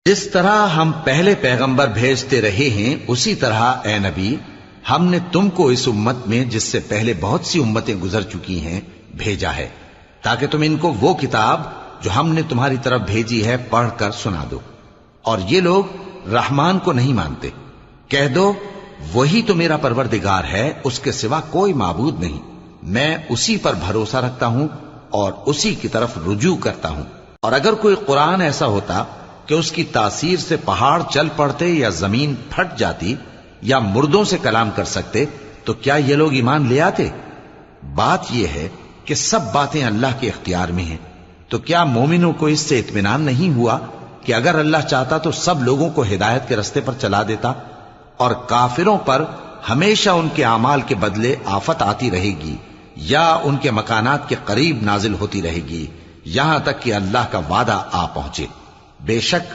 جس طرح ہم پہلے پیغمبر بھیجتے رہے ہیں اسی طرح اے نبی ہم نے تم کو اس امت میں جس سے پہلے بہت سی امتیں گزر چکی ہیں بھیجا ہے تاکہ تم ان کو وہ کتاب جو ہم نے تمہاری طرف بھیجی ہے پڑھ کر سنا دو، اور یہ لوگ رحمان کو نہیں مانتے۔ کہہ دو وہی تو میرا پروردگار ہے، اس کے سوا کوئی معبود نہیں، میں اسی پر بھروسہ رکھتا ہوں اور اسی کی طرف رجوع کرتا ہوں۔ اور اگر کوئی قرآن ایسا ہوتا کہ اس کی تاثیر سے پہاڑ چل پڑتے یا زمین پھٹ جاتی یا مردوں سے کلام کر سکتے تو کیا یہ لوگ ایمان لے آتے؟ بات یہ ہے کہ سب باتیں اللہ کے اختیار میں ہیں، تو کیا مومنوں کو اس سے اطمینان نہیں ہوا کہ اگر اللہ چاہتا تو سب لوگوں کو ہدایت کے رستے پر چلا دیتا؟ اور کافروں پر ہمیشہ ان کے اعمال کے بدلے آفت آتی رہے گی یا ان کے مکانات کے قریب نازل ہوتی رہے گی یہاں تک کہ اللہ کا وعدہ آ پہنچے۔ بے شک